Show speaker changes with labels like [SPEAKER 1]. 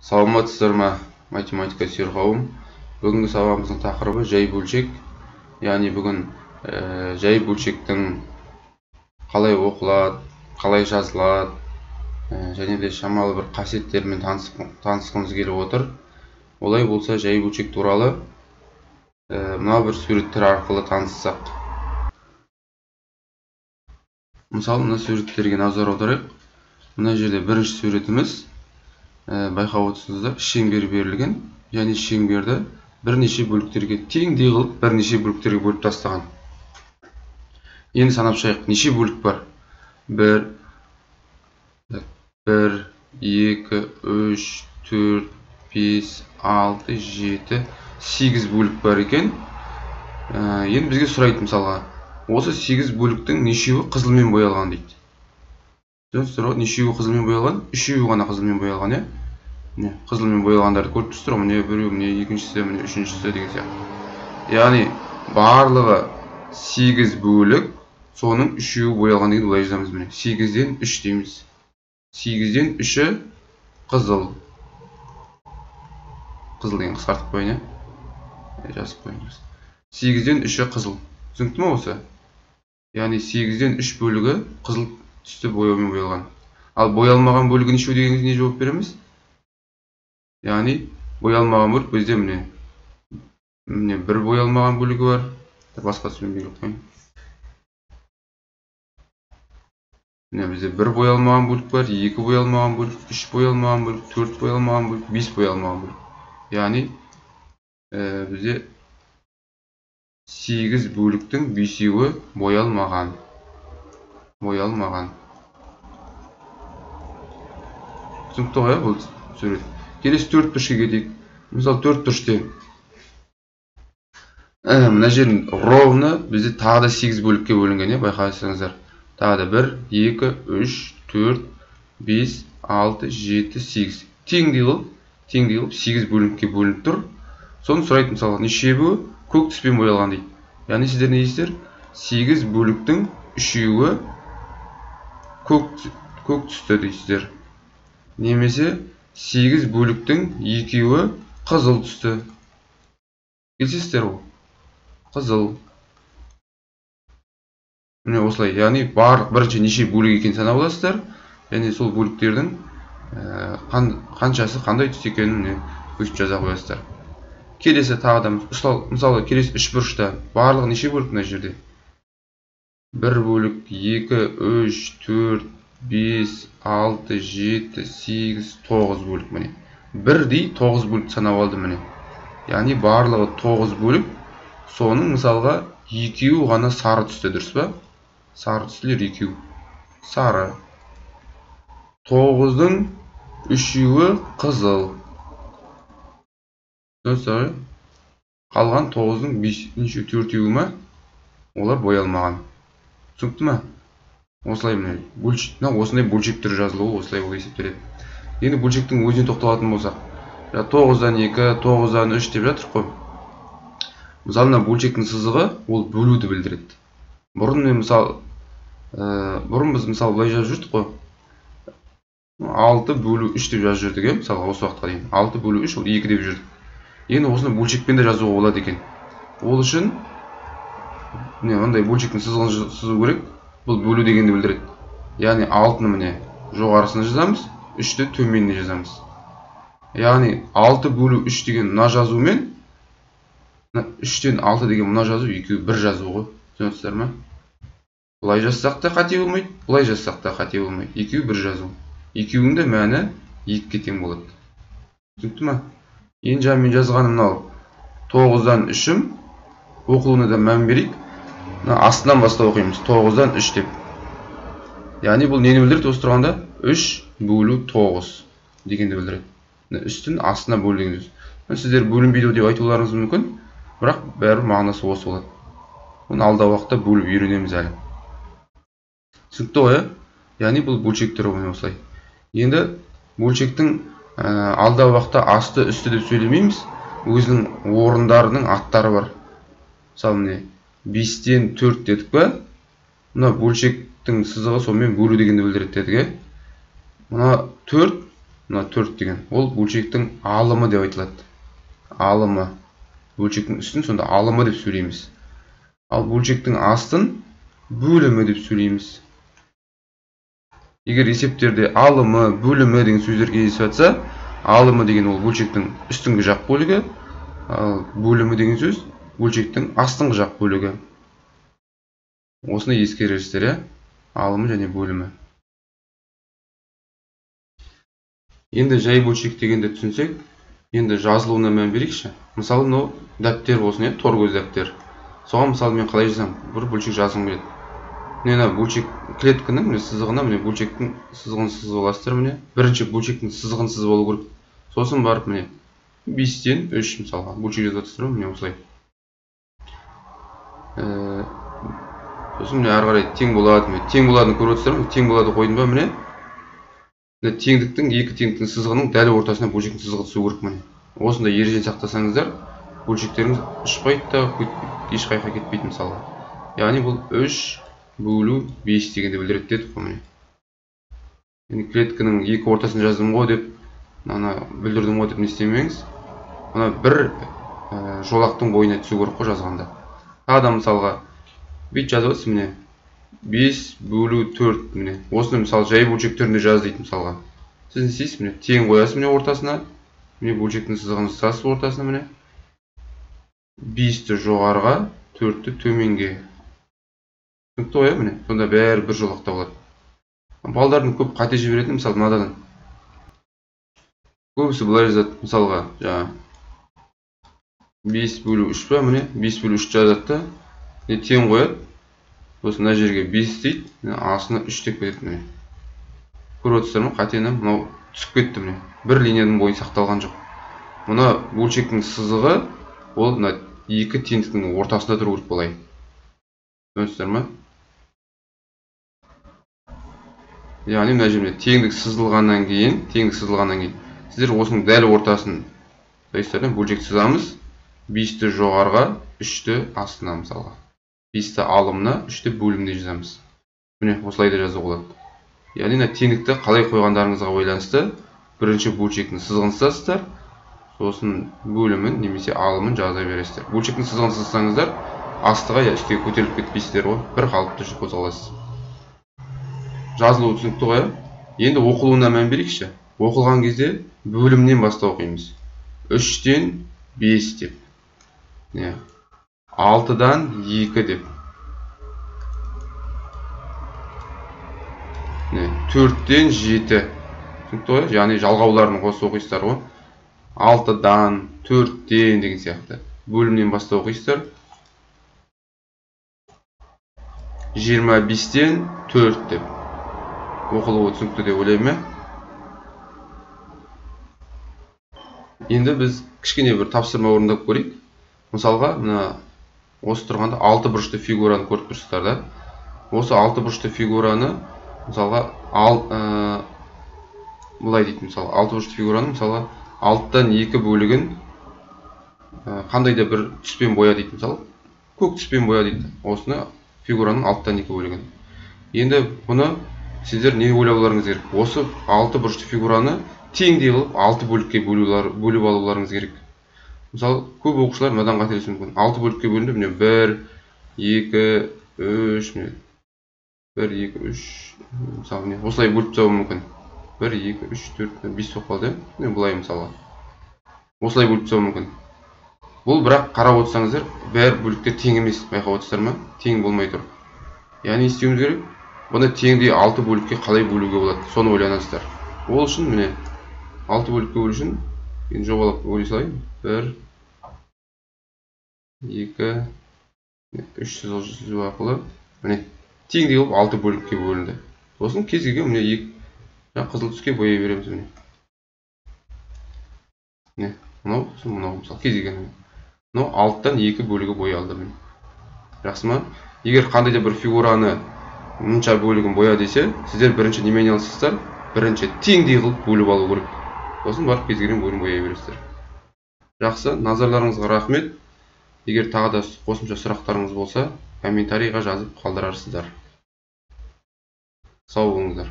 [SPEAKER 1] Саламатсыздар ма, математика сүйер қауым. Бүгінгі сабағымыздың тақырыбы жай бөлшек. Яғни бүгін жай бөлшектің қалай оқылады, қалай жазылады, және де шамалы бір қасиеттерімен танысқымыз келіп отыр. Олай болса, жай бөлшек туралы мына бір суреттер арқылы таныссақ. Мысалы, мына суреттерге назар аударайық. Мына жерде бірінші суретіміз, байқап отырсыздар, шеңбер берілген, және шеңберді бірнеше бөліктерге теңдей қылып бірнеше бөліктерге бөліп тастаған. Енді санап шығайық, неше бөлік бар? 1, 2, 3, 4, 5, 6, 7, 8 бөлік бар екен. Енді бізге сұрайды, мысалға, осы 8 бөліктің нешеуі қызылмен боялған дейді. Нешеуі қызылмен боялған? Үшеуі ғана қызылмен боялған, қызылмен боялғандарды көріп тұрсыздар, міне біреу, міне екіншісі, міне үшіншісі деген сияқты. Яғни барлығы 8 бөлік, соның үшеуі боялған деген былай жазамыз, міне 8-ден 3 дейміз. 8-ден 3-і қызыл. Қызыл деген қысқартып қойын, жазып қойыңыз. 8-ден 3-і қызыл. Түсінікті ме осы? Яғни 8-ден 3 бөлігі қызыл түсті бояумен боялған. Ал боялмаған бөлігі нешеу дегенге не жауап береміз? Яғни боялмаған бөлік бізде міне бір боялмаған бөлігі бар. Басқа сөйлем беріп қойын. Міне бізде бір боялмаған бөлік бар, 2 боялмаған бөлік, 3 боялмаған бөлік, 4 боялмаған бөлік, 5 боялмаған бөлік. Яғни бізде 8 бөліктің 5-еуі боялмаған. Түсінікті ғой, бұл сурет. Келесі төртбұрышқа кетейік. Мысалы, төртбұрышта мына жерін ровно бізде тағы да 8 бөлікке бөлінген, байқасаңыздар. Тағы да 1, 2, 3, 4, 5, 6, 7, 8. Теңдей қылып 8 бөлікке бөлініп тұр. Соны сұрайды, мысалы, нешеуі көк түспен боялған дейді. Яғни сіздер не дейсіздер? 8 бөліктің 3-еуі көк түсті дейсіздер. Немесе 8 бөліктің 2-еуі қызыл түсті. Келсіздер ол? Қызыл. Міне осылай. Яғни барлық бірінші неше бөлік екен санап аласыздар. Және сол бөліктердің қаншасы қандай түс екенін өшіп жаза қоясыздар. Келесі тағы да, мысалы, келесі үшбұрышта барлығы неше бөлік мына жерде? 1 бөлік, 2, 3, 4, 5, 6, 7, 8, 9 бөлік міне. Бірдей 9 бөлік санап алды міне. Яғни барлығы 9 бөлік, соның мысалға 2-еуі ғана сары түсті, дұрыс па? Сары түстілер 2-еуі. Сары. 9-дың 3-еуі қызыл. Қалған 9-дың 4-еуі ме? Олар боялмаған. Түсінікті ме? Осылай міне, осындай бөлшек түрі жазылуы осылай ол есептеледі. Енді бөлшектің өзіне тоқталатын болсақ, 9-дан 2, 9-дан 3 деп жатыр қой. Мысалы, бөлшектің сызығы ол бөлуді білдіреді. Бұрын біз мысалы былай жазып жүрдік қой. 6 бөлу 3 деп жазып жүрдік, мысалы осы уақытқа дейін. 6 бөлу 3 ол 2 деп жүрдік. Енді осыны бөлшекпен де жазуға болады екен. Ол үшін мындай бөлшектің сызығын сызу керек. Бұл бөлу дегенді білдіреді. Яғни 6-ны міне жоғарысына жазамыз, 3-ті төменіне жазамыз. Яғни 6 бөлу 3 деген мына жазумен 3-тен 6 деген мына жазу екеуі бір жазу ғой. Түсінесіздер ме? Бұлай жазсақ та қате болмайды, бұлай жазсақ та қате болмайды. Екеуі бір жазу. Екеуінің де мәні 2-ге тең болады. Түсінікті ме? Енді жаңа мен жазғаным мынау 9-дан 3-ім, оқылуына да мән берейік. Астынан бастап оқимыз. 9-дан 3 деп. Яғни бұл нені білдіреді осы тұрғанда? 3 бөлу 9 дегенді білдіреді. Үстін астына бөлу деген сөз. Сіздер бөлінбейді деп айтуларыңыз мүмкін, бірақ бәрі мағынасы осы болады. Оны алдағы уақытта бөліп үйренеміз әлі. Түсінікті ғой? Яғни бұл бөлшек түрі осылай. Енді бөлшектің алдағы уақытта асты үсті деп сөйлемейміз. Өзінің орындарының аттары бар. Мысалы міне 5-тен 4 дедік па? Мына бөлшектің сызығы сонымен бөлу дегенді білдіреді дедік. Мына 4 мына 4 деген ол бөлшектің алымы деп айтылады. Алымы. Бөлшектің үстін сонда алымы деп сөйлейміз. Ал бөлшектің астын бөлімі деп сөйлейміз. Егер есептерде алымы, бөлімі деген сөздер кездесіп жатса, алымы деген ол бөлшектің үстіңгі жақ бөлігі, ал бөлімі деген сөз бөлшектің астыңғы жақ бөлігі. Осыны ескересіздер, иә? Алымы және бөлімі. Енді жай бөлшек дегенді түсінсек, енді жазылуына мән берейікші. Мысалы, мынау дәптер болсын, иә, торкөз дәптер. Соған мысалы мен қалай жазамын? Бір бөлшек жазғым келеді. Міне бөлшек клетканың міне сызығына міне бөлшектің сызығын сызып аласыздар міне. Бірінші бөлшектің сызығын сызып алу керек. Сосын барып міне 5-тен 3 мысалға бөлшек жазып жатсыздар міне осылай. Сосын міне ары қарай тең болады, міне тең боладыны көріп отырсыздар ма? Тең болады қойдым ба міне. Теңдіктің екі теңдіктің сызығының дәл ортасына бөлшектің сызығы түсу керек міне. Осындай ережені сақтасаңыздар, бөлшектеріңіз ұшпайды да ешқайда кетпейді мысалға. Яғни бұл 3/5 дегенді білдіреді дедік қой міне. Яғни клетканың екі ортасын жаздым ғой деп, мына білдірдім ғой деп не істемеңіз. Мына бір жолақтың бойына түсу керек қой жазғанда. Тағы да мысалға бүйтіп жазып отырсыз міне. 5/4 міне. Осыны мысалы жай бөлшектерінде жаз дейді мысалға. Сіз не істейсіз міне тең қоясыз міне ортасына. Міне бөлшектің сызығын сызасыз ортасына міне. 5-ті жоғарыға, 4-ті төменге. Түсінікті ғой, міне. Сонда бәрі бір жолақта болады. Балдардың көп қате жіберетін мысалы мынадан. Көбісі былай жазады мысалға, жаңа 5/3 па міне 5/3 жазады да, тең қояды. Сосын мына жерге 5 дейді, астына 3 деп кетеді міне. Көріп отырсыздар ма? Қатені мынау түсіп кетті міне. Бір линияның бойы сақталған жоқ. Мына бөлшектің сызығы ол мына екі теңдіктің ортасында тұру керек болай. Көрдіңіздер ма? Яғни мына жерде теңдік сызылғаннан кейін, сіздер осының дәл ортасын бөлшек сызамыз. 5-ті жоғарыға, 3-ті астына мысалға. 5-ті алымына, 3-ті бөліміне жазамыз. Міне, осылай да жазуға болады. Яғни теңдікті қалай қойғандарыңызға байланысты бірінші бөлшектің сызығын сызасыздар, сосын бөлімін немесе алымын жаза бересіздер. Бөлшектің сызығын сызсаңыздар, астыға я үстіге көтеріліп кетпейсіздер ғой, бір қалыпты қозғаласыз. Жазылуы түсінікті ғой. Енді оқылуына мән берейікші. Оқылған кезде бөлімнен бастап оқимыз. 3-тен 5 деп. 6-дан 2 деп. 4-тен 7. Түсінікті ғой? Яғни жалғауларын қосып оқисыздар ғой. 6-дан, 4-тен деген сияқты. Бөлімнен бастап оқисыздар. 25-тен 4 деп. Оқылуы түсінікті деп ойлаймын. Енді біз кішкене бір тапсырма орындап көрейік. Мысалға, осы тұрғанда 6 бұрышты фигураны көріп тұрсыздар да. Осы 6 бұрышты фигураны мысалға былай дейді мысалы 6 бұрышты фигураны мысалға 6-дан 2 бөлігін қандай да бір түспен боя дейді мысалы. Көк түспен боя дейді. Осыны фигураның 6-дан 2 бөлігін. Енді бұны сіздер не ойлауларыңыз керек? Осы 6 бұрышты фигураны теңдей қылып 6 бөлікке бөліп алуларыңыз керек. Мысалы, көп оқушылар мынадан қателесуі мүмкін. 6 бөлікке бөлінді, міне 1, 2, 3, міне 1, 2, 3, мысалы міне осылай бөліп тастауы мүмкін. 1, 2, 3, 4, 5 болып қалды. Міне былай мысалға. Осылай бөліп тастауы мүмкін. Бұл бірақ қарап отырсаңыздар, бәр бөліктер тең емес, байқап отырсыздар ма? Тең болмай тұр. Яғни істеуіміз керек, бұны теңдей 6 бөлікке қалай бөлуге болады? Соны ойланасыздар. Ол үшін міне 6 бөлікке бөлу үшін енді жобалап ойлай салайын. 1, 2, 3 сызу арқылы міне теңдей қылып 6 бөлікке бөлінді. Сосын кез келген міне қызыл түске бояй береміз міне. Міне мынау мысалы кез келген мынау 6-дан 2 бөлігі боялды міне. Жақсы ма? Егер қандай да бір фигураны мынша бөлігін боя десе, сіздер бірінші немен айналысасыздар? Бірінші теңдей қылып бөліп алу керек. Сосын барып кез келген бөлігін бояй бересіздер. Жақсы, назарларыңызға рахмет. Егер тағы да қосымша сұрақтарыңыз болса, комментарийға жазып қалдырарсыздар. Сау болыңыздар.